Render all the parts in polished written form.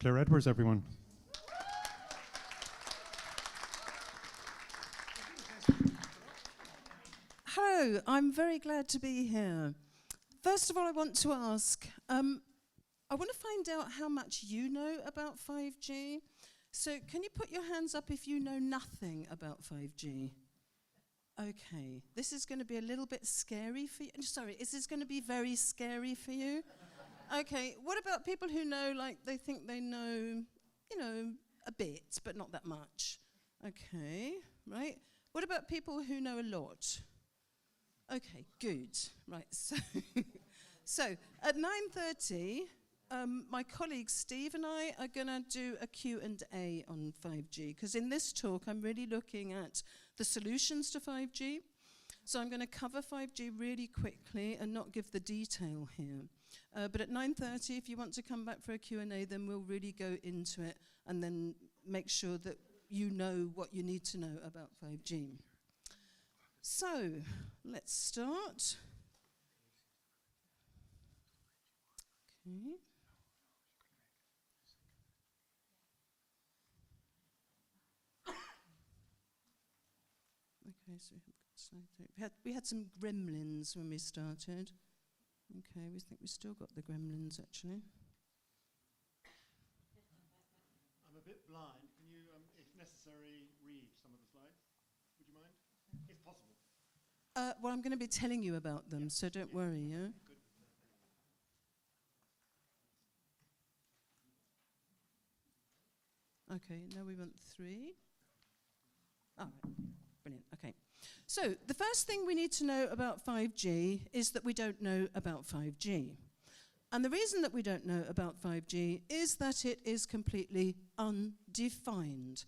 Claire Edwards, everyone. Hello, I'm very glad to be here. First of all, I want to ask, I want to find out how much you know about 5G. So can you put your hands up if you know nothing about 5G? Okay, this is going to be a little bit scary for you. Sorry, is this going to be very scary for you? Okay, what about people who know, like, they think they know, you know, a bit, but not that much? Okay, right. What about people who know a lot? Okay, good. Right, so at 9:30, my colleague Steve and I are going to do a Q&A on 5G, because in this talk I'm really looking at the solutions to 5G. So I'm going to cover 5G really quickly and not give the detail here. But at 9:30, if you want to come back for a Q&A, then we'll really go into it and then make sure that you know what you need to know about 5G. So, let's start. Okay. Okay, so we had some gremlins when we started. Okay, we think we still got the gremlins, actually. I'm a bit blind. Can you, if necessary, read some of the slides? Would you mind? If possible. Well, I'm going to be telling you about them, so don't worry, yeah? Good. Okay, now we want 3. All right, brilliant, okay. So, the first thing we need to know about 5G is that we don't know about 5G. And the reason that we don't know about 5G is that it is completely undefined.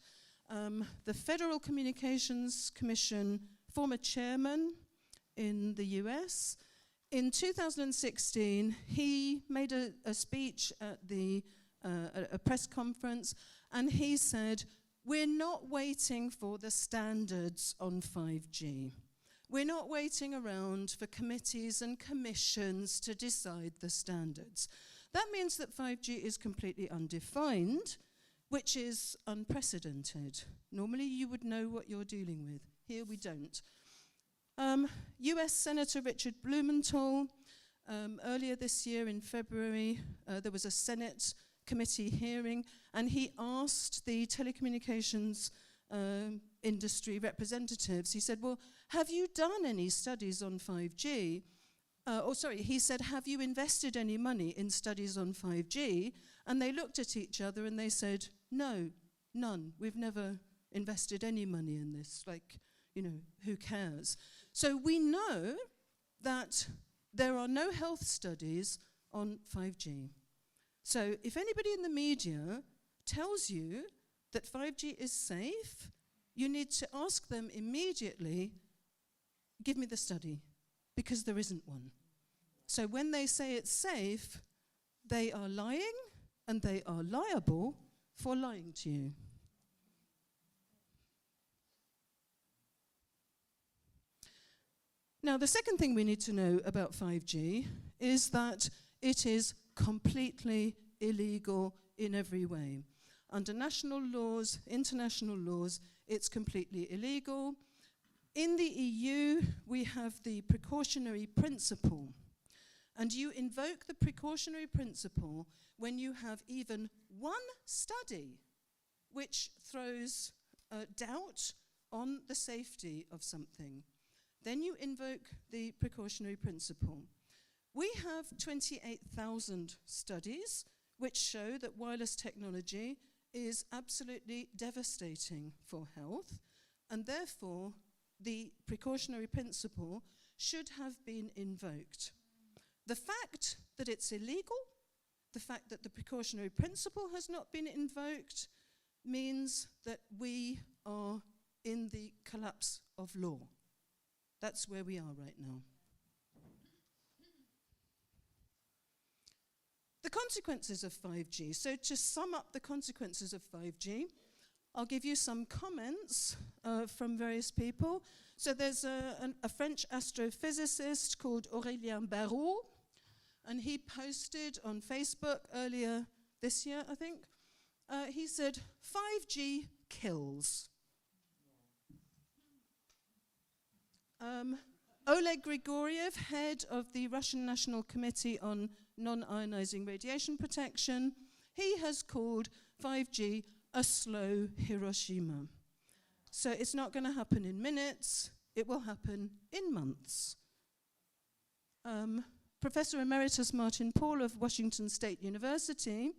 The Federal Communications Commission former chairman in the US, in 2016, he made a speech at a press conference, and he said, we're not waiting for the standards on 5G. We're not waiting around for committees and commissions to decide the standards. That means that 5G is completely undefined, which is unprecedented. Normally you would know what you're dealing with. Here we don't. US Senator Richard Blumenthal, earlier this year in February, there was a Senate committee hearing, and he asked the telecommunications industry representatives, he said, well, have you done any studies on 5G? He said, have you invested any money in studies on 5G? And they looked at each other and they said, no, none. We've never invested any money in this. Like, you know, who cares? So we know that there are no health studies on 5G. So if anybody in the media tells you that 5G is safe, you need to ask them immediately, give me the study, because there isn't one. So when they say it's safe, they are lying, and they are liable for lying to you. Now, the second thing we need to know about 5G is that it is completely illegal in every way. Under national laws, international laws, it's completely illegal. In the EU, we have the precautionary principle. And you invoke the precautionary principle when you have even one study which throws doubt on the safety of something. Then you invoke the precautionary principle. We have 28,000 studies which show that wireless technology is absolutely devastating for health, and therefore the precautionary principle should have been invoked. The fact that it's illegal, the fact that the precautionary principle has not been invoked, means that we are in the collapse of law. That's where we are right now. The consequences of 5G. So to sum up the consequences of 5G, I'll give you some comments from various people. So there's a French astrophysicist called Aurélien Barrault, and he posted on Facebook earlier this year, I think, he said, 5G kills. Oleg Grigoriev, head of the Russian National Committee on Non-Ionizing Radiation Protection, he has called 5G a slow Hiroshima. So it's not going to happen in minutes, it will happen in months. Professor Emeritus Martin Paul of Washington State University,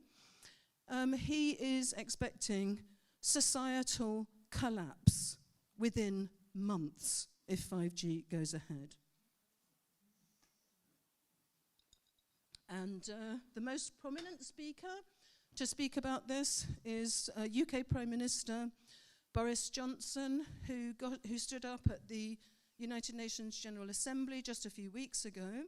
he is expecting societal collapse within months if 5G goes ahead. And the most prominent speaker to speak about this is UK Prime Minister Boris Johnson, who stood up at the United Nations General Assembly just a few weeks ago,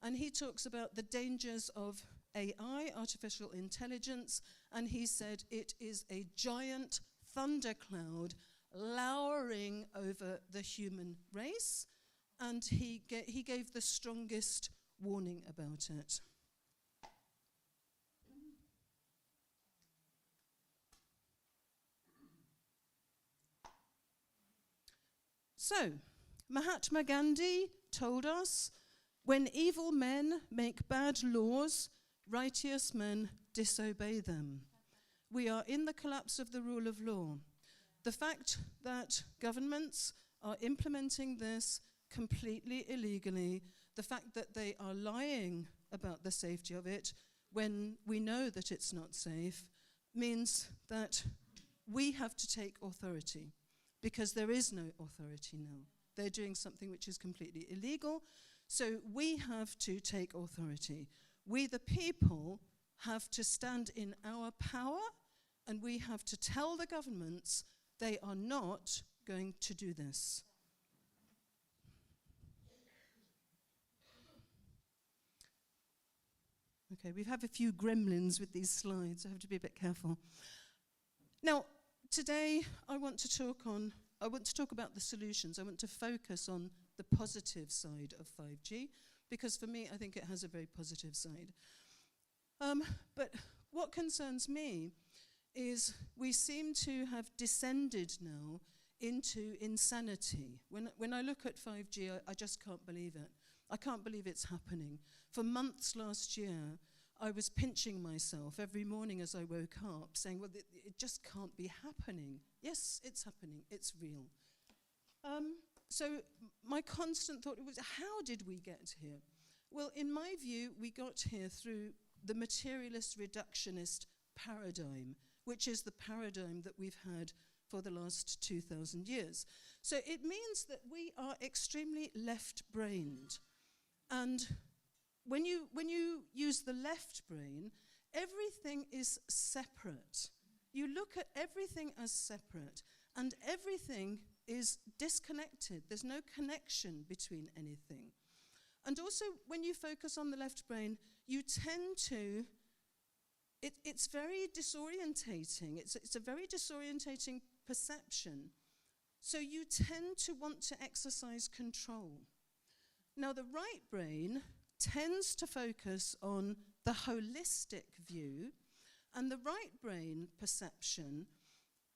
and he talks about the dangers of AI, artificial intelligence, and he said it is a giant thundercloud lowering over the human race, and he gave the strongest warning about it. So, Mahatma Gandhi told us, when evil men make bad laws, righteous men disobey them. We are in the collapse of the rule of law. The fact that governments are implementing this completely illegally, the fact that they are lying about the safety of it when we know that it's not safe, means that we have to take authority, because there is no authority now. They're doing something which is completely illegal, so we have to take authority. We, the people, have to stand in our power, and we have to tell the governments they are not going to do this. Okay, we have a few gremlins with these slides. I have to be a bit careful. Now, today I want to talk about the solutions. I want to focus on the positive side of 5G, because for me, I think it has a very positive side. But what concerns me is we seem to have descended now into insanity. When I look at 5G, I just can't believe it. I can't believe it's happening. For months last year, I was pinching myself every morning as I woke up, saying, well, it just can't be happening. Yes, it's happening. It's real. So my constant thought was, how did we get here? Well, in my view, we got here through the materialist reductionist paradigm, which is the paradigm that we've had for the last 2,000 years. So it means that we are extremely left-brained. And when you use the left brain, everything is separate. You look at everything as separate, and everything is disconnected. There's no connection between anything. And also, when you focus on the left brain, you tend to, it's very disorientating. It's a very disorientating perception. So you tend to want to exercise control. Now, the right brain tends to focus on the holistic view, and the right brain perception,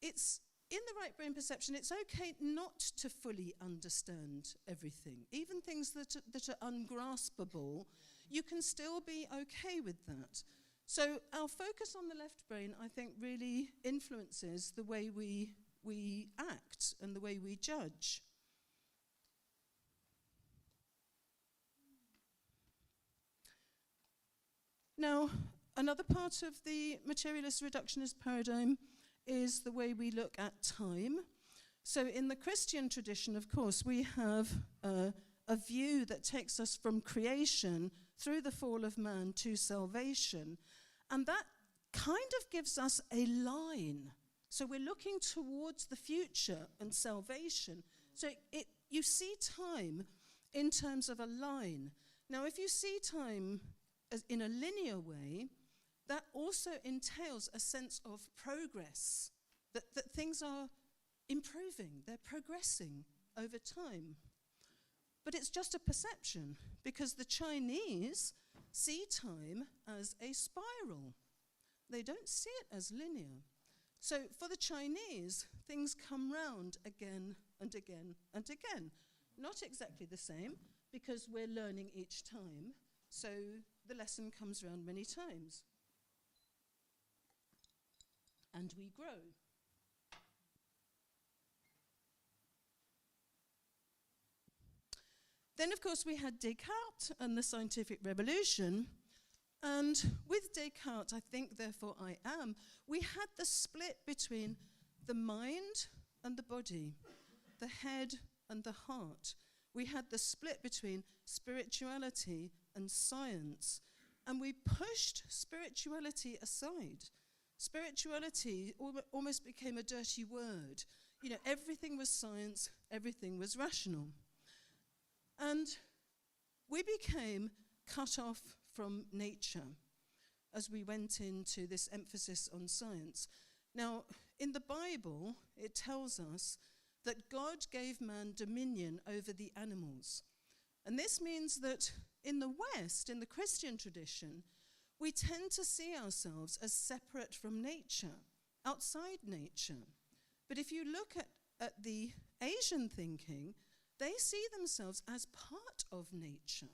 it's okay not to fully understand everything. Even things that are ungraspable, you can still be okay with that. So our focus on the left brain, I think, really influences the way we act and the way we judge. Now, another part of the materialist reductionist paradigm is the way we look at time. So in the Christian tradition, of course, we have a view that takes us from creation through the fall of man to salvation. And that kind of gives us a line. So we're looking towards the future and salvation. So you see time in terms of a line. Now, if you see time as in a linear way, that also entails a sense of progress, that things are improving, they're progressing over time. But it's just a perception, because the Chinese see time as a spiral. they don't see it as linear. So for the Chinese, things come round again and again and again. Not exactly the same, because we're learning each time, so the lesson comes round many times. And we grow. Then, of course, we had Descartes and the scientific revolution. And with Descartes, I think, therefore I am, we had the split between the mind and the body, the head and the heart. We had the split between spirituality and science. And we pushed spirituality aside. Spirituality almost became a dirty word. You know, everything was science, everything was rational. And we became cut off from nature as we went into this emphasis on science. Now, in the Bible, it tells us that God gave man dominion over the animals. And this means that in the West, in the Christian tradition, we tend to see ourselves as separate from nature, outside nature. But if you look at the Asian thinking, they see themselves as part of nature.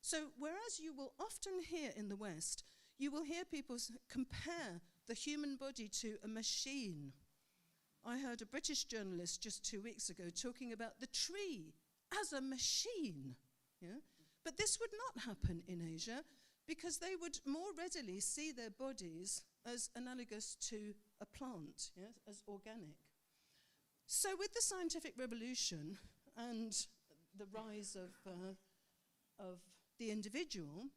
So whereas you will often hear in the West, you will hear people compare the human body to a machine. I heard a British journalist just 2 weeks ago talking about the tree as a machine. Yeah? But this would not happen in Asia, because they would more readily see their bodies as analogous to a plant, yeah, as organic. So with the scientific revolution and the rise of the individual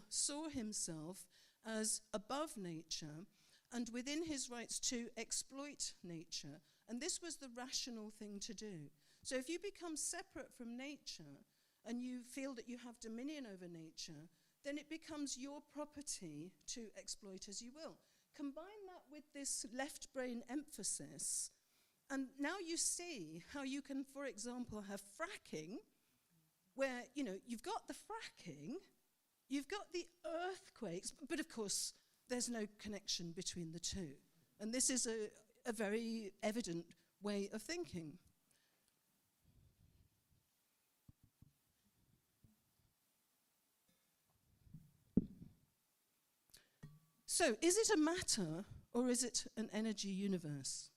saw himself as above nature and within his rights to exploit nature. And this was the rational thing to do. So if you become separate from nature and you feel that you have dominion over nature, then it becomes your property to exploit as you will. Combine that with this left brain emphasis, and now you see how you can, for example, have fracking, where, you know, you've got the fracking, you've got the earthquakes, but of course, there's no connection between the two. And this is a very evident way of thinking. So, is it a matter or is it an energy universe?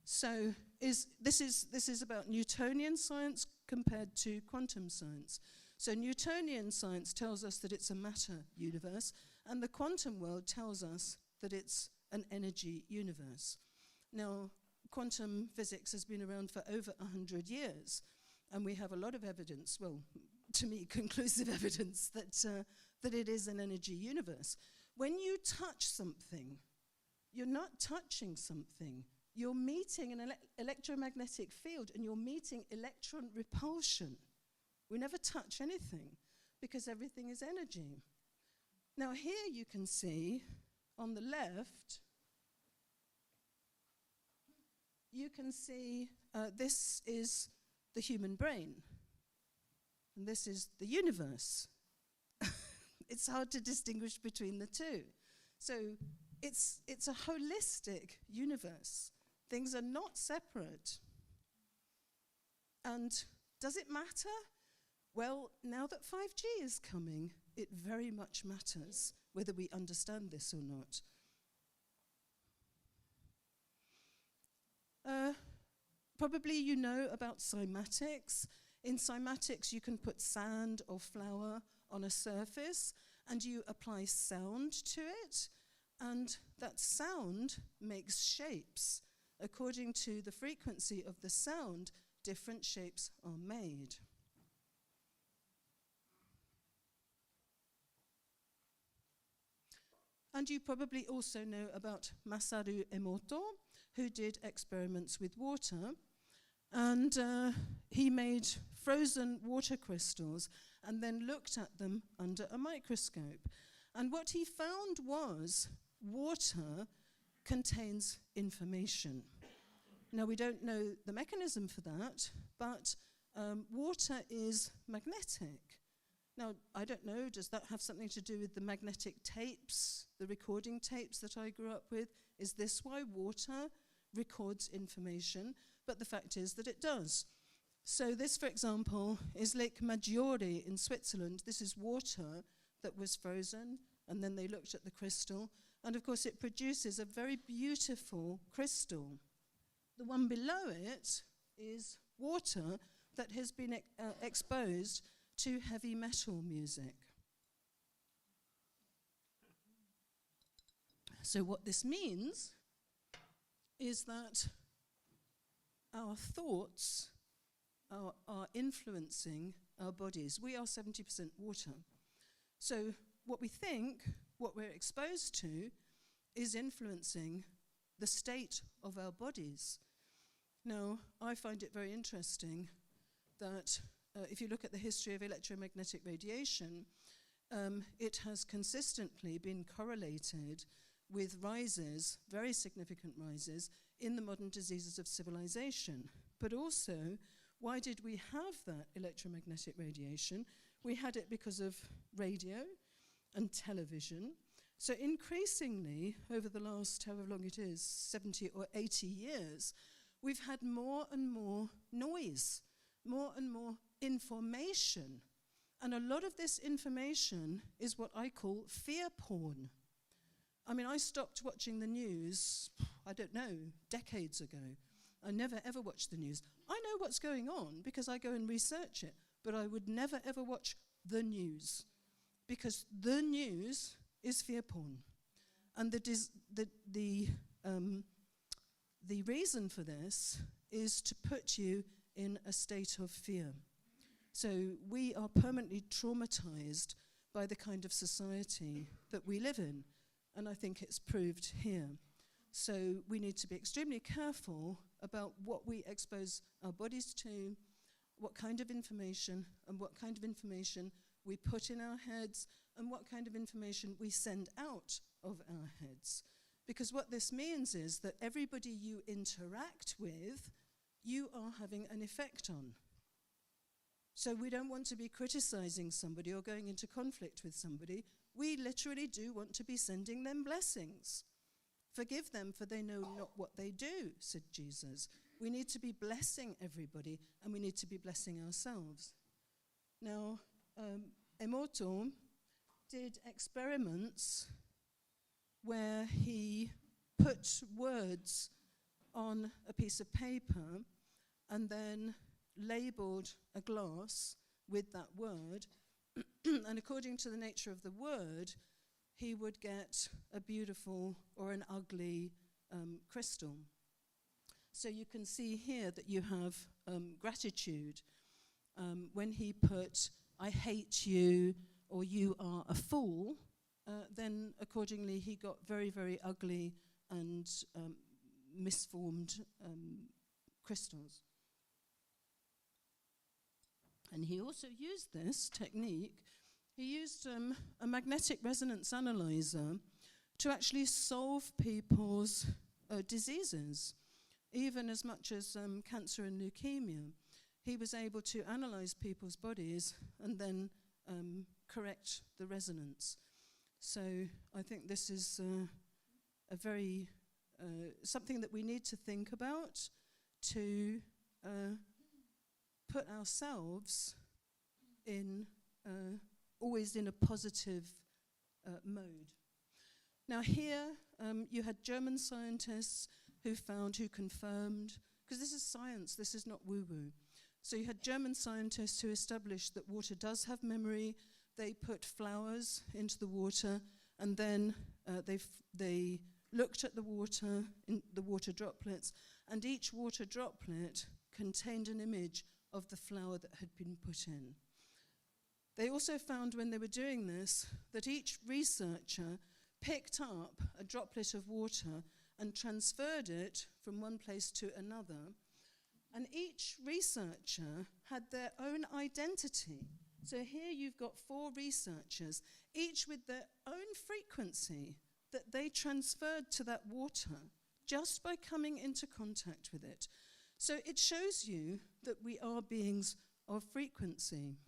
So, this is about Newtonian science compared to quantum science. So, Newtonian science tells us that it's a matter universe, and the quantum world tells us that it's an energy universe. Now, quantum physics has been around for over 100 years, and we have a lot of evidence, well, to me, conclusive evidence that it is an energy universe. When you touch something, you're not touching something. You're meeting an electromagnetic field, and you're meeting electron repulsion. We never touch anything because everything is energy. Now here you can see on the left, you can see this is the human brain, and this is the universe. It's hard to distinguish between the two. So it's a holistic universe. Things are not separate. And does it matter? Well, now that 5G is coming, it very much matters whether we understand this or not. Probably you know about cymatics. In cymatics, you can put sand or flour on a surface, and you apply sound to it, and that sound makes shapes. According to the frequency of the sound, different shapes are made. And you probably also know about Masaru Emoto, who did experiments with water, and he made frozen water crystals and then looked at them under a microscope. And what he found was water contains information. Now, we don't know the mechanism for that, but water is magnetic. Now, I don't know, does that have something to do with the magnetic tapes, the recording tapes that I grew up with? Is this why water records information? But the fact is that it does. So this, for example, is Lake Maggiore in Switzerland. This is water that was frozen, and then they looked at the crystal, and of course it produces a very beautiful crystal. The one below it is water that has been exposed to heavy metal music. So what this means is that our thoughts are influencing our bodies. We are 70% water. So what we think, what we're exposed to, is influencing the state of our bodies. Now, I find it very interesting that if you look at the history of electromagnetic radiation, it has consistently been correlated with rises, very significant rises, in the modern diseases of civilization. But also, why did we have that electromagnetic radiation? We had it because of radio and television. So increasingly, over the last, however long it is, 70 or 80 years, we've had more and more noise, more and more information. And a lot of this information is what I call fear porn. I mean, I stopped watching the news, I don't know, decades ago. I never ever watch the news. I know what's going on because I go and research it, but I would never ever watch the news because the news is fear porn. And the reason for this is to put you in a state of fear. So we are permanently traumatized by the kind of society that we live in, and I think it's proved here. So we need to be extremely careful about what we expose our bodies to, what kind of information, and what kind of information we put in our heads, and what kind of information we send out of our heads. Because what this means is that everybody you interact with, you are having an effect on. So we don't want to be criticizing somebody or going into conflict with somebody. We literally do want to be sending them blessings. Forgive them, for they know not what they do, said Jesus. We need to be blessing everybody, and we need to be blessing ourselves. Now, Emoto did experiments where he put words on a piece of paper and then labeled a glass with that word, and according to the nature of the word, he would get a beautiful or an ugly crystal. So you can see here that you have gratitude. When he put, I hate you, or you are a fool, then accordingly he got very, very ugly and misformed crystals. And he also used this technique. He used a magnetic resonance analyzer to actually solve people's diseases, even as much as cancer and leukemia. He was able to analyze people's bodies and then correct the resonance. So I think this is a very something that we need to think about to put ourselves in always in a positive mode. Now here you had German scientists who confirmed, because this is science, this is not woo-woo. So you had German scientists who established that water does have memory. They put flowers into the water, and then they looked at the water droplets, and each water droplet contained an image of the flower that had been put in. They also found when they were doing this that each researcher picked up a droplet of water and transferred it from one place to another, and each researcher had their own identity. So here you've got 4 researchers, each with their own frequency that they transferred to that water just by coming into contact with it. So it shows you that we are beings of frequency.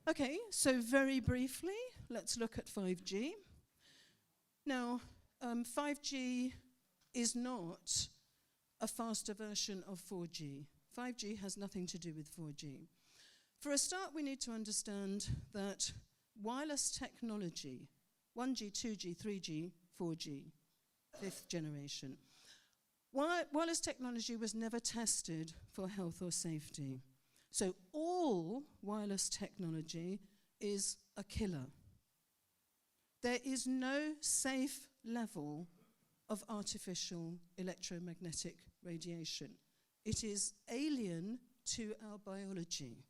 Okay, so very briefly, let's look at 5G. Now, 5G is not a faster version of 4G. 5G has nothing to do with 4G. For a start, we need to understand that wireless technology, 1G, 2G, 3G, 4G, fifth generation, wireless technology was never tested for health or safety. So all wireless technology is a killer. There is no safe level of artificial electromagnetic radiation. It is alien to our biology.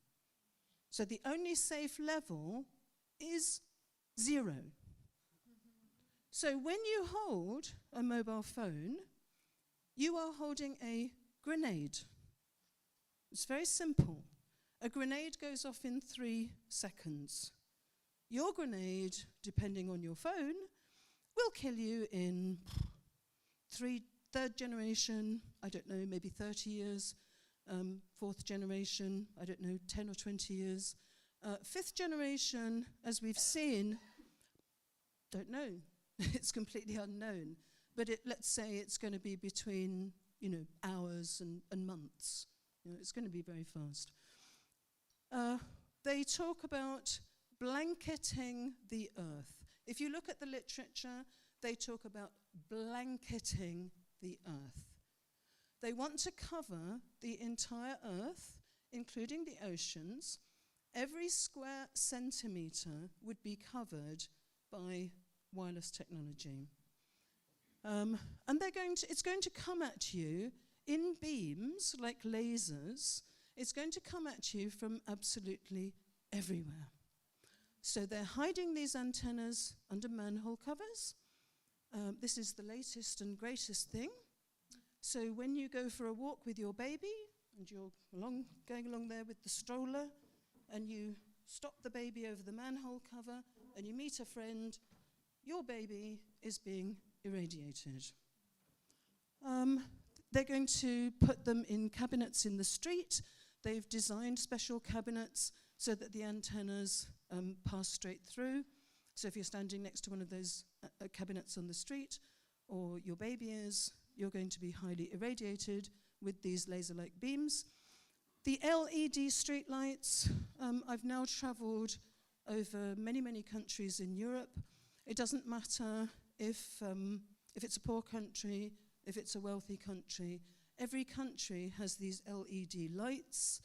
So the only safe level is 0. So when you hold a mobile phone, you are holding a grenade. It's very simple. A grenade goes off in 3 seconds. Your grenade, depending on your phone, will kill you in third generation, I don't know, maybe 30 years. Fourth generation, I don't know, 10 or 20 years. Fifth generation, as we've seen, don't know. It's completely unknown. But let's say it's going to be between, hours and months. It's going to be very fast. They talk about blanketing the earth. If you look at the literature, they talk about blanketing the earth. They want to cover the entire earth, including the oceans. Every square centimetre would be covered by wireless technology. And it's going to come at you in beams like lasers. It's going to come at you from absolutely everywhere. So they're hiding these antennas under manhole covers. This is the latest and greatest thing. So when you go for a walk with your baby, and you're going along there with the stroller, and you stop the baby over the manhole cover, and you meet a friend, your baby is being irradiated. They're going to put them in cabinets in the street. They've designed special cabinets so that the antennas pass straight through. So if you're standing next to one of those cabinets on the street, or your baby is, you're going to be highly irradiated with these laser-like beams. The LED street lights, I've now traveled over many, many countries in Europe. It doesn't matter if it's a poor country, if it's a wealthy country. Every country has these LED lights.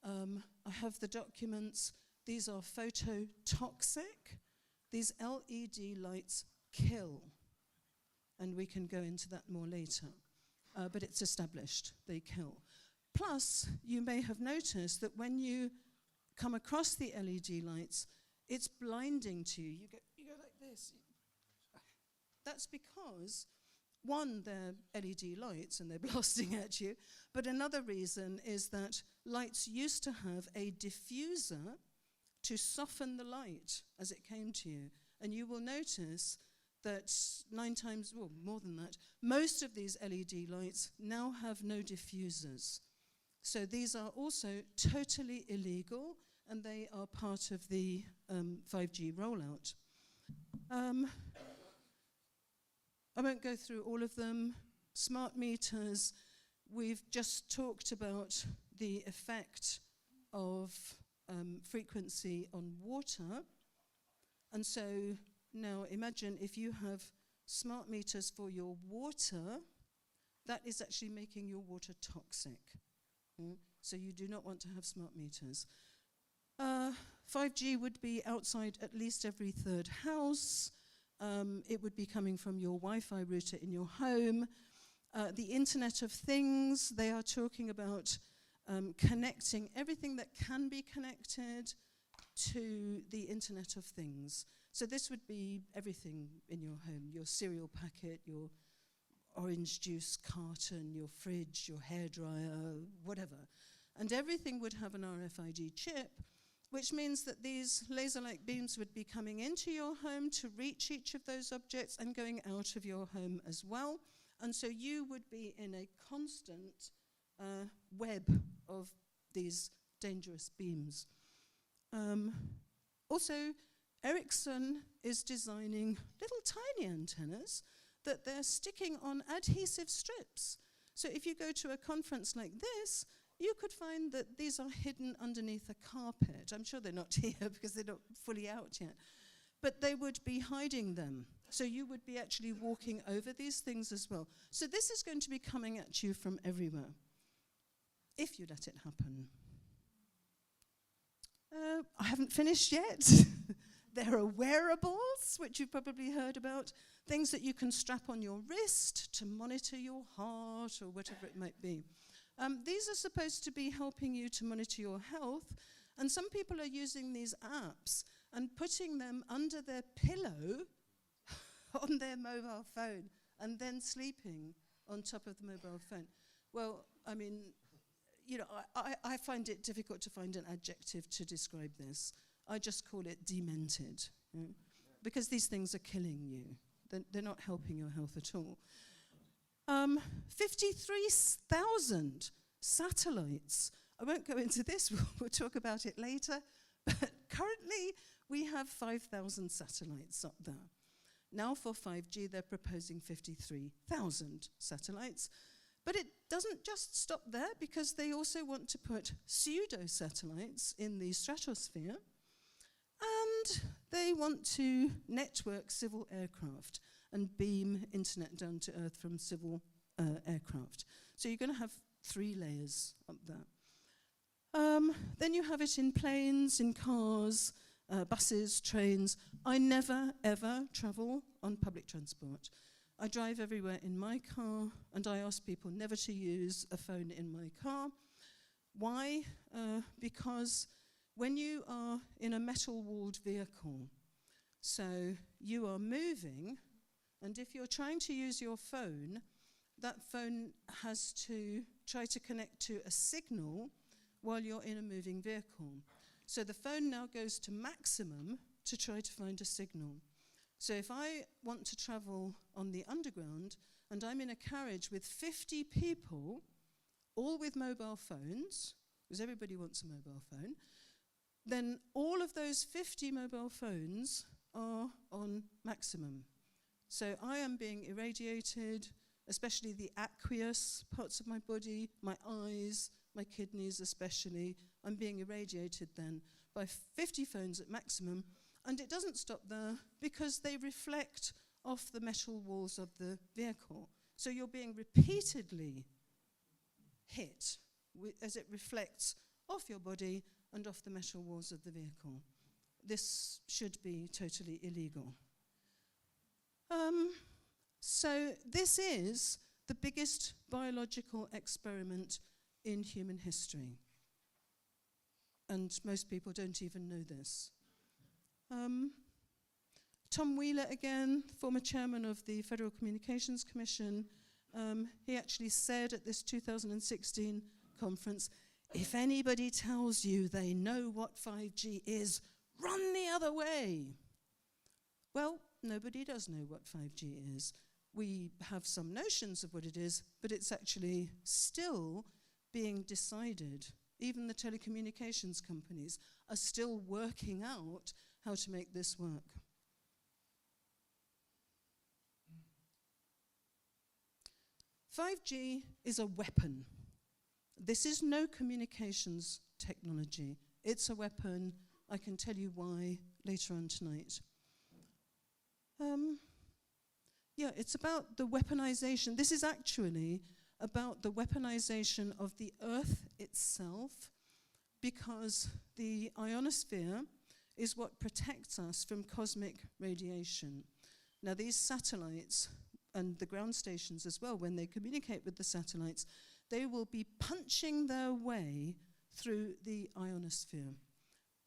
I have the documents. These are phototoxic. These LED lights kill. And we can go into that more later. But it's established, they kill. Plus, you may have noticed that when you come across the LED lights, it's blinding to you. You go like this. That's because, one, they're LED lights and they're blasting at you, but another reason is that lights used to have a diffuser to soften the light as it came to you. And you will notice that 9 times, well, more than that, most of these LED lights now have no diffusers. So these are also totally illegal, and they are part of the 5G rollout. I won't go through all of them. Smart meters, we've just talked about the effect of frequency on water. And so now imagine if you have smart meters for your water, that is actually making your water toxic. So you do not want to have smart meters. 5G would be outside at least every 3rd house. It would be coming from your Wi-Fi router in your home. The Internet of Things, they are talking about connecting everything that can be connected to the Internet of Things. So this would be everything in your home, your cereal packet, your orange juice carton, your fridge, your hairdryer, whatever. And everything would have an RFID chip, which means that these laser-like beams would be coming into your home to reach each of those objects and going out of your home as well. And so you would be in a constant web of these dangerous beams. Also, Ericsson is designing little tiny antennas that they're sticking on adhesive strips. So if you go to a conference like this, you could find that these are hidden underneath a carpet. I'm sure they're not here because they're not fully out yet. But they would be hiding them. So you would be actually walking over these things as well. So this is going to be coming at you from everywhere, if you let it happen. I haven't finished yet. There are wearables, which you've probably heard about, things that you can strap on your wrist to monitor your heart or whatever it might be. These are supposed to be helping you to monitor your health, and some people are using these apps and putting them under their pillow on their mobile phone and then sleeping on top of the mobile phone. Well, I mean, you know, I find it difficult to find an adjective to describe this. I just call it demented, you know, because these things are killing you. They're not helping your health at all. 53,000 satellites. I won't go into this, we'll talk about it later, but currently we have 5,000 satellites up there. Now for 5G, they're proposing 53,000 satellites. But it doesn't just stop there, because they also want to put pseudo-satellites in the stratosphere, and they want to network civil aircraft and beam internet down to Earth from civil aircraft. So you're going to have 3 layers up there. Then you have it in planes, in cars, buses, trains. I never, ever travel on public transport. I drive everywhere in my car, and I ask people never to use a phone in my car. Why? Because when you are in a metal-walled vehicle, so you are moving, and if you're trying to use your phone, that phone has to try to connect to a signal while you're in a moving vehicle. So the phone now goes to maximum to try to find a signal. So if I want to travel on the underground and I'm in a carriage with 50 people, all with mobile phones, because everybody wants a mobile phone, then all of those 50 mobile phones are on maximum. So I am being irradiated, especially the aqueous parts of my body, my eyes, my kidneys especially. I'm being irradiated then by 50 phones at maximum. And it doesn't stop there, because they reflect off the metal walls of the vehicle. So you're being repeatedly hit as it reflects off your body and off the metal walls of the vehicle. This should be totally illegal. So this is the biggest biological experiment in human history. And most people don't even know this. Tom Wheeler, again, former chairman of the Federal Communications Commission, he actually said at this 2016 conference, if anybody tells you they know what 5G is, run the other way. Well, nobody does know what 5G is. We have some notions of what it is, but it's actually still being decided. Even the telecommunications companies are still working out how to make this work. "5G is a weapon. This is no communications technology. It's a weapon. I can tell you why later on tonight. Yeah, it's about the weaponization. This is actually about the weaponization of the Earth itself, because the ionosphere is what protects us from cosmic radiation. Now, these satellites and the ground stations as well, when they communicate with the satellites, they will be punching their way through the ionosphere.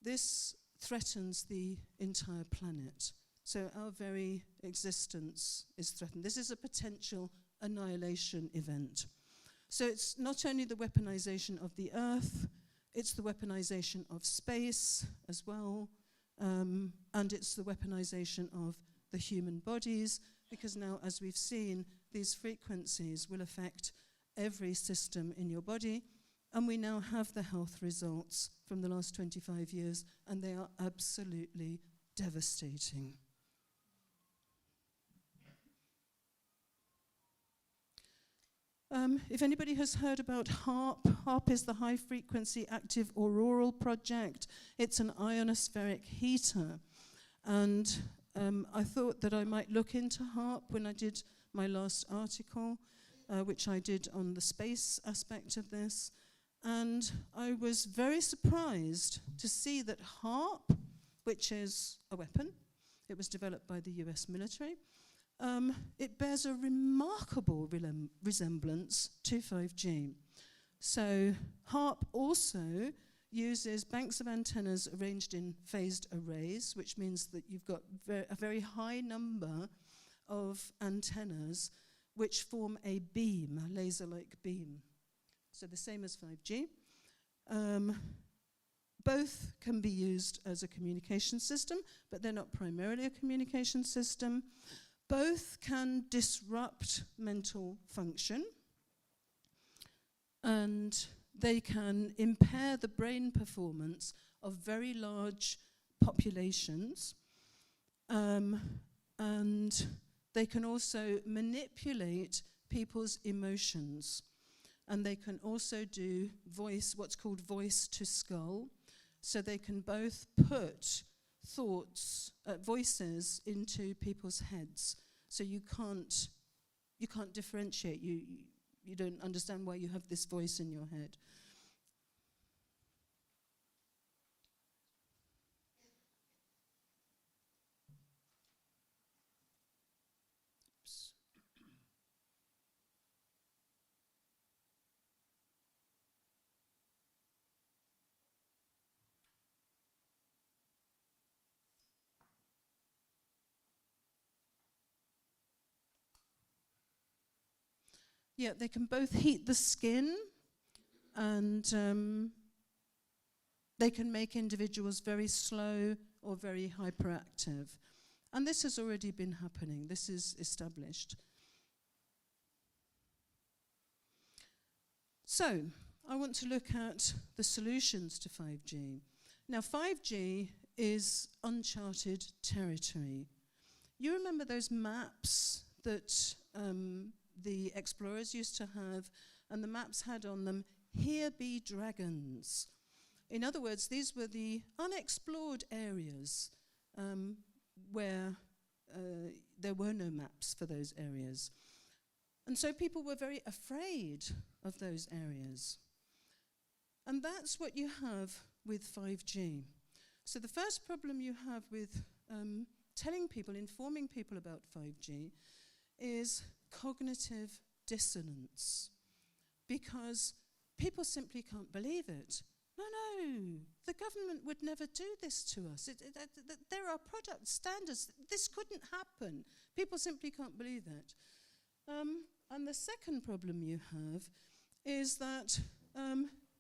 This threatens the entire planet. So our very existence is threatened. This is a potential annihilation event. So it's not only the weaponization of the Earth, it's the weaponization of space as well, and it's the weaponization of the human bodies, because now, as we've seen, these frequencies will affect every system in your body, And we now have the health results from the last 25 years, and they are absolutely devastating. If anybody has heard about HAARP, HAARP is the High Frequency Active Auroral Project. It's an ionospheric heater. And I thought that I might look into HAARP when I did my last article, which I did on the space aspect of this. And I was very surprised to see that HAARP, which is a weapon, it was developed by the US military, it bears a remarkable resemblance to 5G. So HAARP also uses banks of antennas arranged in phased arrays, which means that you've got a very high number of antennas which form a beam, a laser-like beam. So the same as 5G. Both can be used as a communication system, but they're not primarily a communication system. Both can disrupt mental function, and they can impair the brain performance of very large populations, and they can also manipulate people's emotions. And they can also do what's called voice to skull. So they can both put thoughts, voices into people's heads. So you can't differentiate. You don't understand why you have this voice in your head. Yeah, they can both heat the skin, and they can make individuals very slow or very hyperactive. And this has already been happening. This is established. So, I want to look at the solutions to 5G. Now, 5G is uncharted territory. You remember those maps that the explorers used to have, and the maps had on them, "Here be dragons." In other words, these were the unexplored areas where there were no maps for those areas. And so people were very afraid of those areas. And that's what you have with 5G. So the first problem you have with telling people, informing people about 5G is cognitive dissonance, because people simply can't believe it. No, the government would never do this to us. There are product standards. This couldn't happen. People simply can't believe it. And the second problem you have is that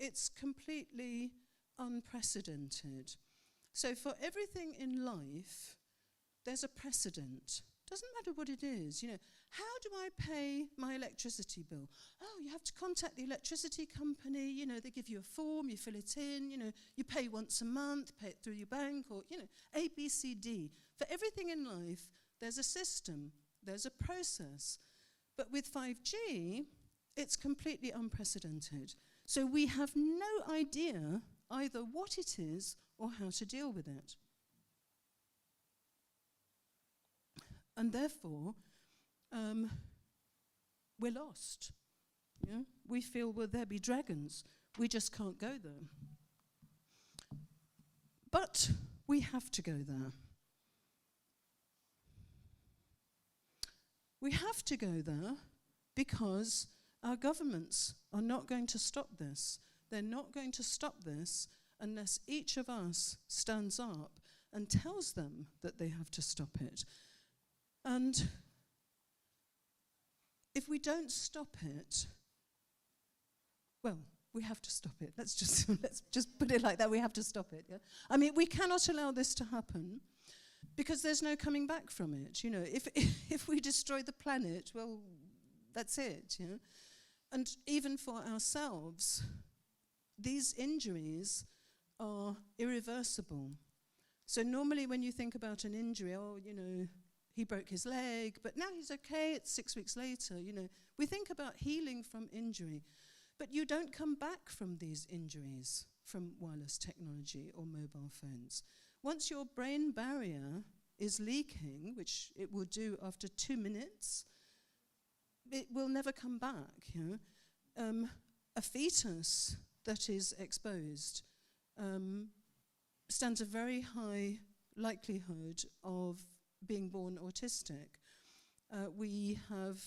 it's completely unprecedented. So for everything in life, there's a precedent. Doesn't matter what it is. How do I pay my electricity bill? Oh, you have to contact the electricity company. They give you a form, you fill it in. You pay once a month, pay it through your bank, or A, B, C, D. For everything in life, there's a system, there's a process. But with 5G, it's completely unprecedented. So we have no idea either what it is or how to deal with it. And therefore, we're lost. We feel, will there be dragons? We just can't go there. But we have to go there. We have to go there because our governments are not going to stop this. They're not going to stop this unless each of us stands up and tells them that they have to stop it. And if we don't stop it, well, we have to stop it. Let's just put it like that. We have to stop it. Yeah? I mean, we cannot allow this to happen because there's no coming back from it. If we destroy the planet, well, that's it. And even for ourselves, these injuries are irreversible. So normally when you think about an injury, oh, you know, he broke his leg, but now he's okay, it's 6 weeks later, you know. We think about healing from injury, but you don't come back from these injuries from wireless technology or mobile phones. Once your brain barrier is leaking, which it will do after 2 minutes, it will never come back, you know. A fetus that is exposed stands a very high likelihood of being born autistic. We have,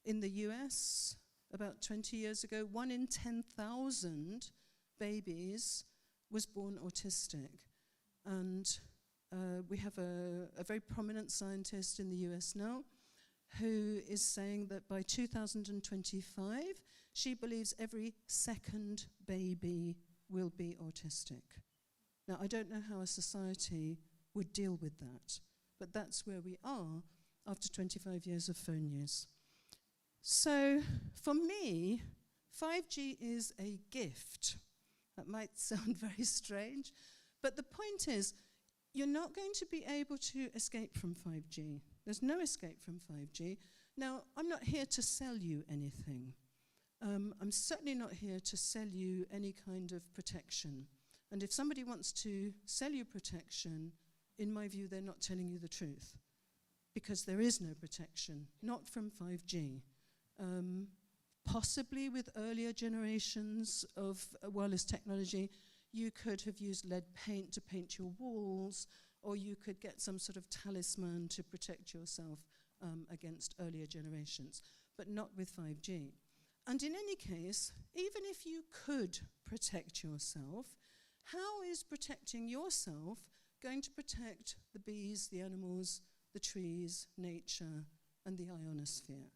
in the US, about 20 years ago, 1 in 10,000 babies was born autistic. And we have a very prominent scientist in the US now who is saying that by 2025, she believes every second baby will be autistic. Now, I don't know how a society would deal with that, but that's where we are after 25 years of phone use. So, for me, 5G is a gift. That might sound very strange, but the point is, you're not going to be able to escape from 5G. There's no escape from 5G. Now, I'm not here to sell you anything. I'm certainly not here to sell you any kind of protection. And if somebody wants to sell you protection, in my view, they're not telling you the truth, because there is no protection, not from 5G. Possibly with earlier generations of wireless technology, you could have used lead paint to paint your walls, or you could get some sort of talisman to protect yourself against earlier generations, but not with 5G. And in any case, even if you could protect yourself, how is protecting yourself going to protect the bees, the animals, the trees, nature, and the ionosphere?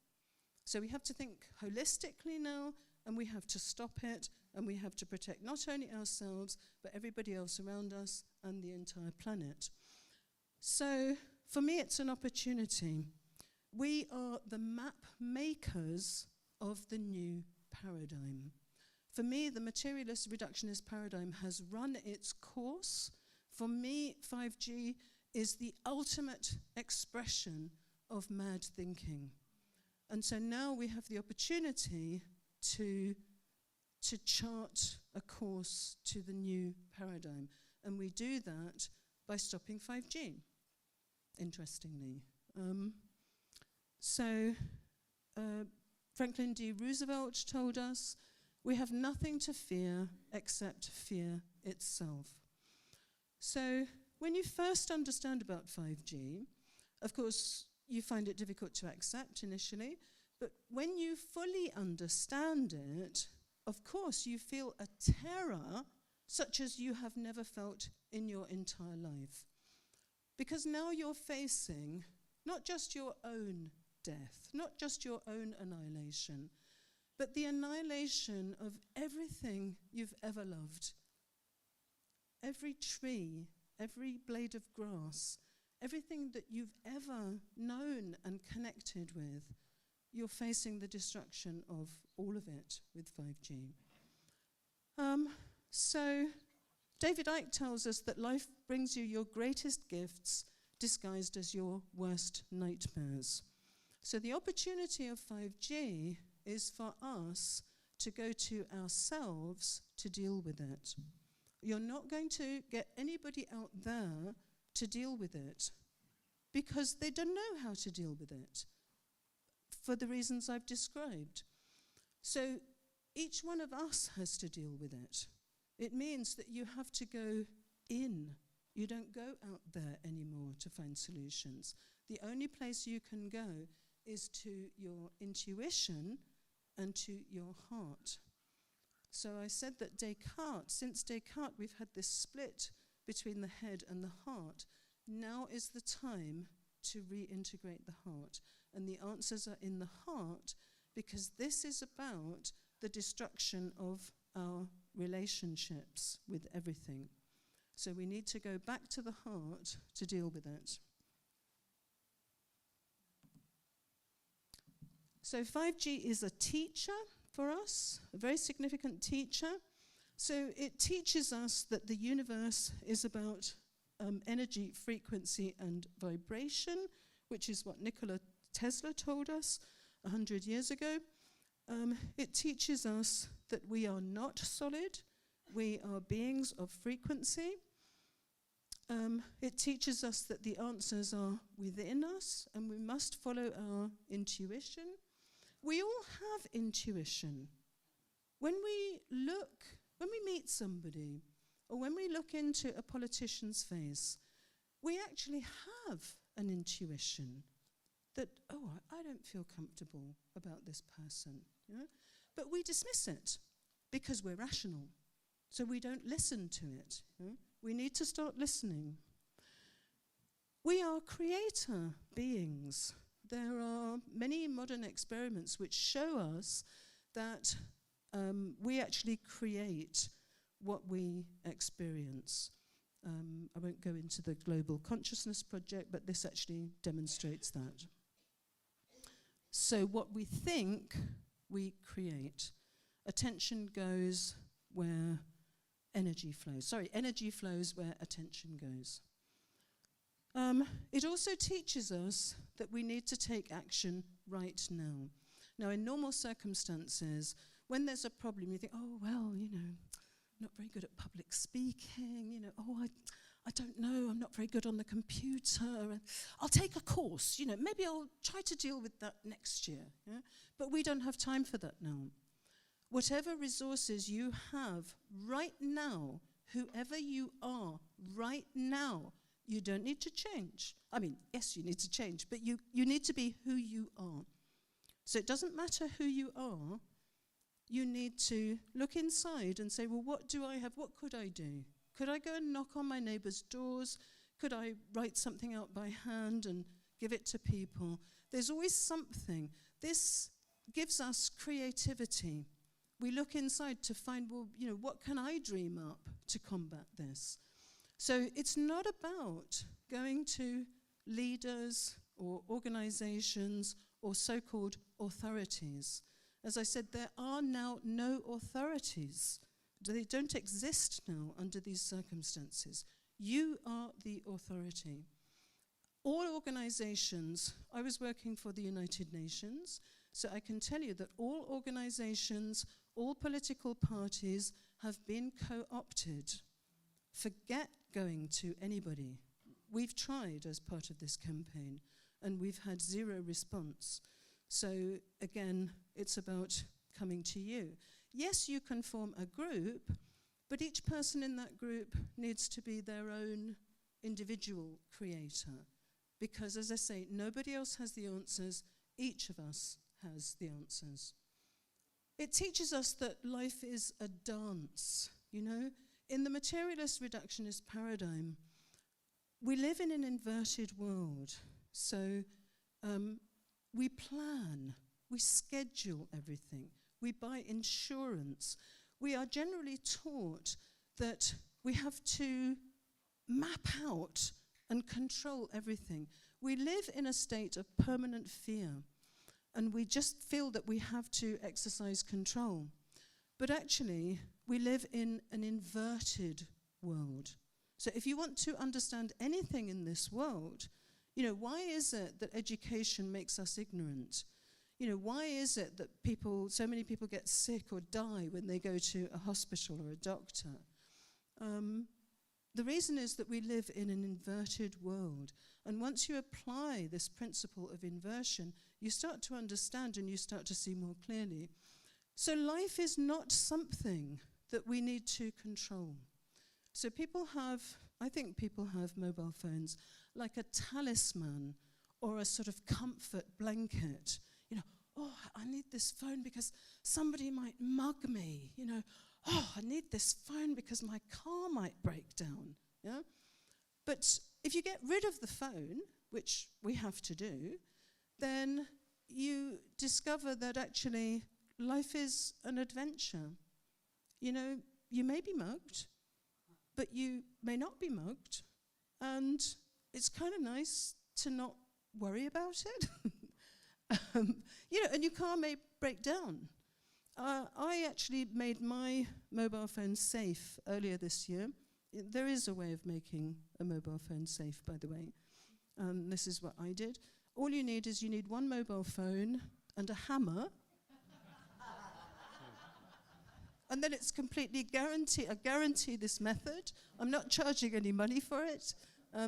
So we have to think holistically now, and we have to stop it, and we have to protect not only ourselves, but everybody else around us and the entire planet. So for me, it's an opportunity. We are the map makers of the new paradigm. For me, the materialist reductionist paradigm has run its course. For me, 5G is the ultimate expression of mad thinking. And so now we have the opportunity to chart a course to the new paradigm. And we do that by stopping 5G, interestingly. Franklin D. Roosevelt told us, we have nothing to fear except fear itself. So when you first understand about 5G, of course, you find it difficult to accept initially, but when you fully understand it, of course, you feel a terror such as you have never felt in your entire life. Because now you're facing not just your own death, not just your own annihilation, but the annihilation of everything you've ever loved. Every tree, every blade of grass, everything that you've ever known and connected with, you're facing the destruction of all of it with 5G. So David Icke tells us that life brings you your greatest gifts disguised as your worst nightmares. So the opportunity of 5G is for us to go to ourselves to deal with it. You're not going to get anybody out there to deal with it because they don't know how to deal with it for the reasons I've described. So each one of us has to deal with it. It means that you have to go in. You don't go out there anymore to find solutions. The only place you can go is to your intuition and to your heart. So I said that since Descartes, we've had this split between the head and the heart. Now is the time to reintegrate the heart. And the answers are in the heart because this is about the destruction of our relationships with everything. So we need to go back to the heart to deal with it. So 5G is a teacher for us, a very significant teacher. So it teaches us that the universe is about energy, frequency, and vibration, which is what Nikola Tesla told us 100 years ago. It teaches us that we are not solid, we are beings of frequency. It teaches us that the answers are within us and we must follow our intuition. We all have intuition. When we meet somebody, or when we look into a politician's face, we actually have an intuition that, oh, I don't feel comfortable about this person. You know? But we dismiss it because we're rational. So we don't listen to it. You know? We need to start listening. We are creator beings. There are many modern experiments which show us that we actually create what we experience. I won't go into the Global Consciousness Project, but this actually demonstrates that. So what we think, we create. Attention goes where energy flows. Sorry, energy flows where attention goes. It also teaches us that we need to take action right now. Now, in normal circumstances, when there's a problem, you think, oh, well, you know, I'm not very good at public speaking, you know, oh, I don't know, I'm not very good on the computer, and I'll take a course, you know, maybe I'll try to deal with that next year. Yeah? But we don't have time for that now. Whatever resources you have right now, whoever you are right now, you don't need to change. I mean, yes, you need to change, but you need to be who you are. So it doesn't matter who you are, you need to look inside and say, well, what do I have? What could I do? Could I go and knock on my neighbour's doors? Could I write something out by hand and give it to people? There's always something. This gives us creativity. We look inside to find, well, you know, what can I dream up to combat this? So it's not about going to leaders or organizations or so-called authorities. As I said, there are now no authorities. They don't exist now under these circumstances. You are the authority. All organizations, I was working for the United Nations, so I can tell you that all organizations, all political parties have been co-opted. Forget going to anybody. We've tried as part of this campaign, and we've had zero response. So again, it's about coming to you. Yes, you can form a group, but each person in that group needs to be their own individual creator. Because as I say, nobody else has the answers, each of us has the answers. It teaches us that life is a dance, you know? In the materialist reductionist paradigm, we live in an inverted world. So we plan, we schedule everything, we buy insurance. We are generally taught that we have to map out and control everything. We live in a state of permanent fear, and we just feel that we have to exercise control. But actually, we live in an inverted world. So if you want to understand anything in this world, you know, why is it that education makes us ignorant? You know, why is it that so many people get sick or die when they go to a hospital or a doctor? The reason is that we live in an inverted world. And once you apply this principle of inversion, you start to understand and you start to see more clearly. So life is not something that we need to control. So I think people have mobile phones like a talisman or a sort of comfort blanket. You know, oh, I need this phone because somebody might mug me. You know, oh, I need this phone because my car might break down. Yeah? But if you get rid of the phone, which we have to do, then you discover that actually life is an adventure. You know, you may be mugged, but you may not be mugged. And it's kind of nice to not worry about it. You know, and your car may break down. I actually made my mobile phone safe earlier this year. There is a way of making a mobile phone safe, by the way. This is what I did. All you need is one mobile phone and a hammer. And then it's completely guaranteed. I guarantee this method. I'm not charging any money for it,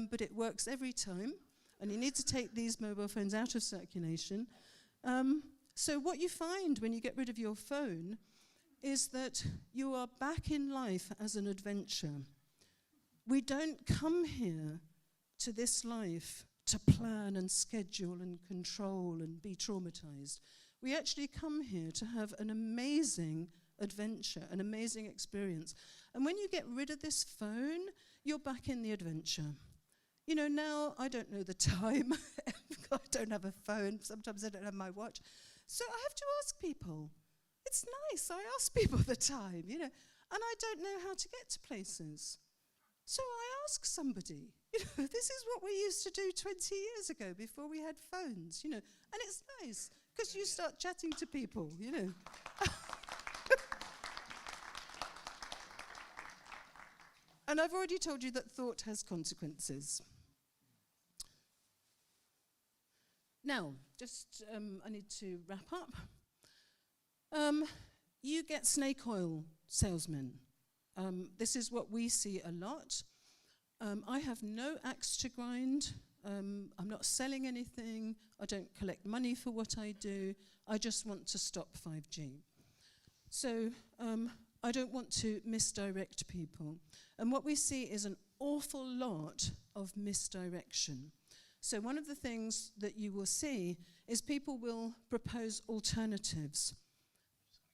but it works every time. And you need to take these mobile phones out of circulation. So what you find when you get rid of your phone is that you are back in life as an adventure. We don't come here to this life to plan and schedule and control and be traumatized. We actually come here to have an amazing adventure, an amazing experience. And when you get rid of this phone, you're back in the adventure. You know, now I don't know the time. I don't have a phone. Sometimes I don't have my watch. So I have to ask people. It's nice. I ask people the time, you know, and I don't know how to get to places. So I ask somebody. You know, this is what we used to do 20 years ago before we had phones, you know, and it's nice because you start chatting to people, you know. And I've already told you that thought has consequences. Now, just I need to wrap up. You get snake oil salesmen. This is what we see a lot. I have no axe to grind. I'm not selling anything. I don't collect money for what I do. I just want to stop 5G. So I don't want to misdirect people. And what we see is an awful lot of misdirection. So one of the things that you will see is people will propose alternatives.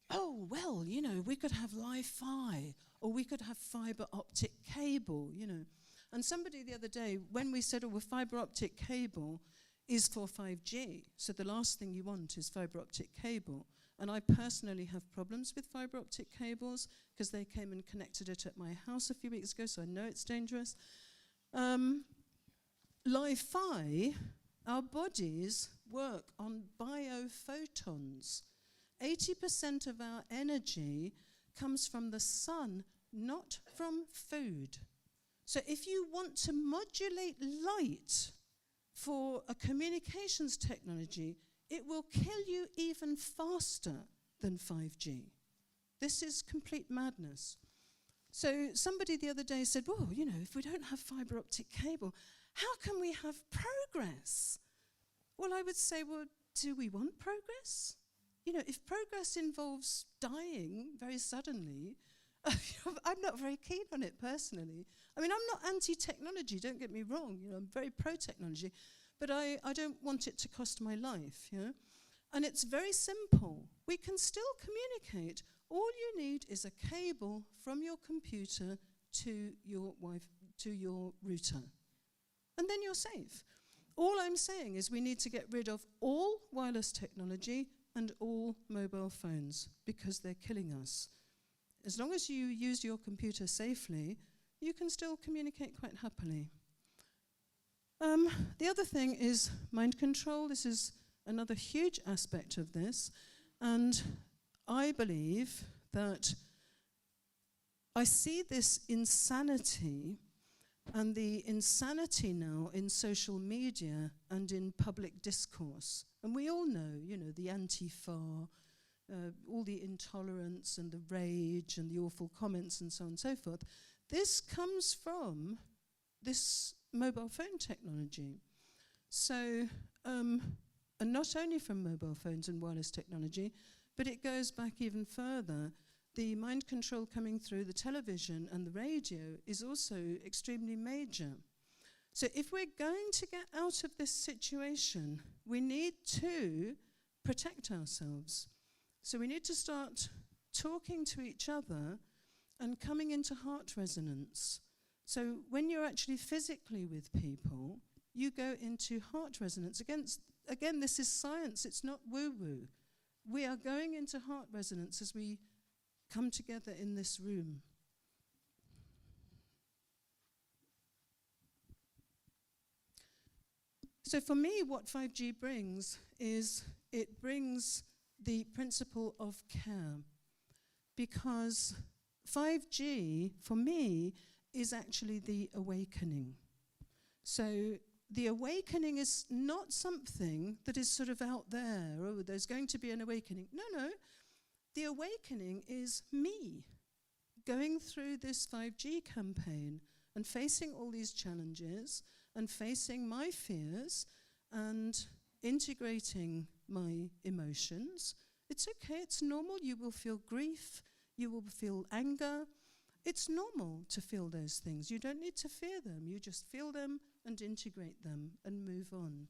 Oh, well, you know, we could have Wi-Fi, or we could have fiber optic cable, you know. And somebody the other day, when we said, oh, well, fiber optic cable is for 5G, so the last thing you want is fiber optic cable. And I personally have problems with fiber optic cables because they came and connected it at my house a few weeks ago, so I know it's dangerous. Li-Fi, our bodies work on biophotons. 80% of our energy comes from the sun, not from food. So if you want to modulate light for a communications technology, it will kill you even faster than 5G. This is complete madness. So somebody the other day said, well, you know, if we don't have fiber optic cable, how can we have progress? Well, I would say, well, do we want progress? You know, if progress involves dying very suddenly, I'm not very keen on it personally. I mean, I'm not anti-technology, don't get me wrong. You know, I'm very pro-technology. But I don't want it to cost my life, you know? And it's very simple. We can still communicate. All you need is a cable from your computer to your router. And then you're safe. All I'm saying is we need to get rid of all wireless technology and all mobile phones because they're killing us. As long as you use your computer safely, you can still communicate quite happily. The other thing is mind control. This is another huge aspect of this. And I believe that I see this insanity and the insanity now in social media and in public discourse. And we all know, you know, the Antifa, all the intolerance and the rage and the awful comments and so on and so forth. This comes from this mobile phone technology. So, and not only from mobile phones and wireless technology, but it goes back even further. The mind control coming through the television and the radio is also extremely major. So if we're going to get out of this situation, we need to protect ourselves. So we need to start talking to each other and coming into heart resonance. So when you're actually physically with people, you go into heart resonance. Again, this is science, it's not woo-woo. We are going into heart resonance as we come together in this room. So for me, what 5G brings is it brings the principle of care, because 5G, for me, is actually the awakening. So the awakening is not something that is sort of out there, oh, there's going to be an awakening. No. The awakening is me going through this 5G campaign and facing all these challenges and facing my fears and integrating my emotions. It's okay, it's normal. You will feel grief, you will feel anger. It's normal to feel those things. You don't need to fear them. You just feel them and integrate them and move on.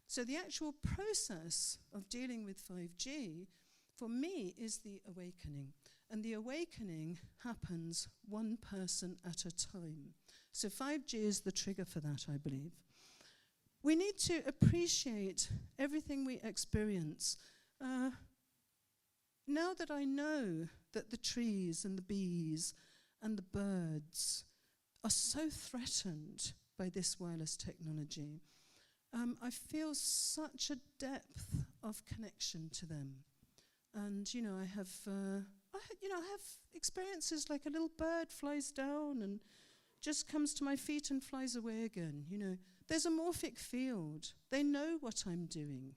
So the actual process of dealing with 5G, for me, is the awakening. And the awakening happens one person at a time. So 5G is the trigger for that, I believe. We need to appreciate everything we experience. Now that I know that the trees and the bees and the birds are so threatened by this wireless technology, I feel such a depth of connection to them. And, I have experiences like a little bird flies down and just comes to my feet and flies away again. There's a morphic field. They know what I'm doing.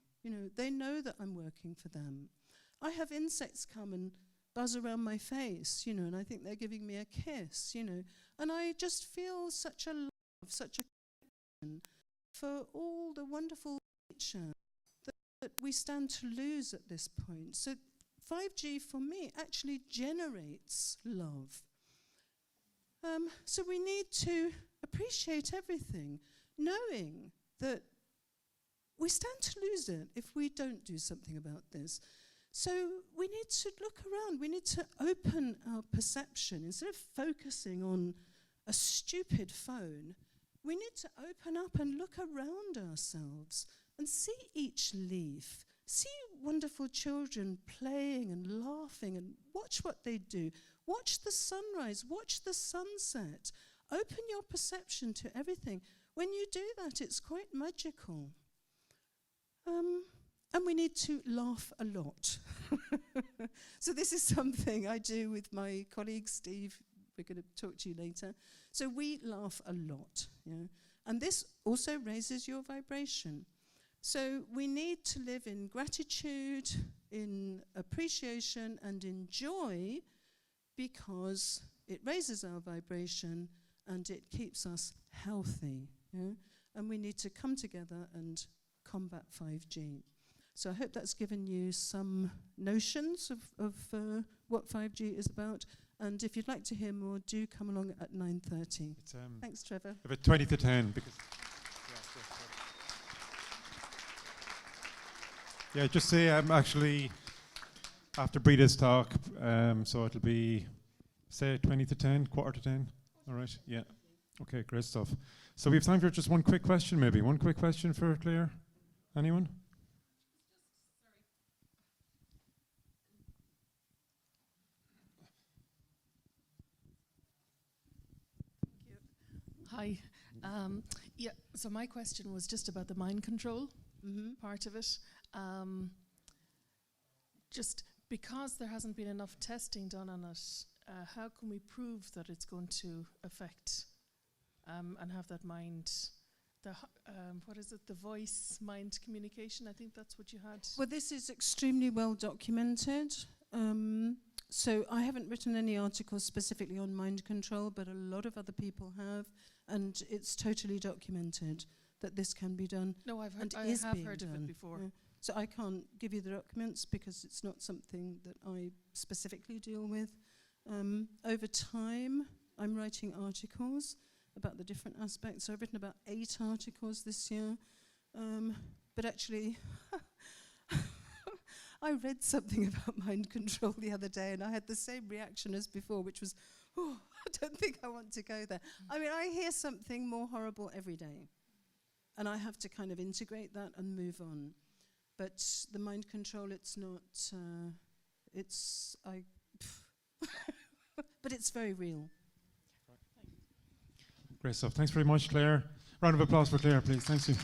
They know that I'm working for them. I have insects come and buzz around my face, and I think they're giving me a kiss, and I just feel such a love, such a connection for all the wonderful nature that we stand to lose at this point. So 5G, for me, actually generates love. So we need to appreciate everything, knowing that we stand to lose it if we don't do something about this. So we need to look around. We need to open our perception. Instead of focusing on a stupid phone, we need to open up and look around ourselves and see each leaf, see wonderful children playing and laughing, and watch what they do. Watch the sunrise, watch the sunset. Open your perception to everything. When you do that, it's quite magical. And we need to laugh a lot. So this is something I do with my colleague Steve. We're going to talk to you later. So we laugh a lot. And this also raises your vibration. So we need to live in gratitude, in appreciation, and in joy, because it raises our vibration and it keeps us healthy. And we need to come together and combat 5G. So I hope that's given you some notions of what 5G is about. And if you'd like to hear more, do come along at 9:30. Thanks, Trevor. About 20 to 10. Because just say actually after Brida's talk, so it'll be, say, 20 to 10, quarter to 10. All right, yeah. Okay, great stuff. So we have time for just one quick question, maybe. One quick question for Claire. Anyone? Hi. So my question was just about the mind control part of it. Just because there hasn't been enough testing done on it, how can we prove that it's going to affect and have that mind, the voice-mind communication? I think that's what you had. Well, this is extremely well documented. So I haven't written any articles specifically on mind control, but a lot of other people have, and it's totally documented that this can be done. No, I have heard of it before. So I can't give you the documents because it's not something that I specifically deal with. Over time, I'm writing articles about the different aspects. So I've written about 8 articles this year. But actually, I read something about mind control the other day, and I had the same reaction as before, which was, I don't think I want to go there. I mean, I hear something more horrible every day, and I have to kind of integrate that and move on. But the mind control, it's not, but it's very real. Great stuff. Thanks very much, Claire. Round of applause for Claire, please. Thank you.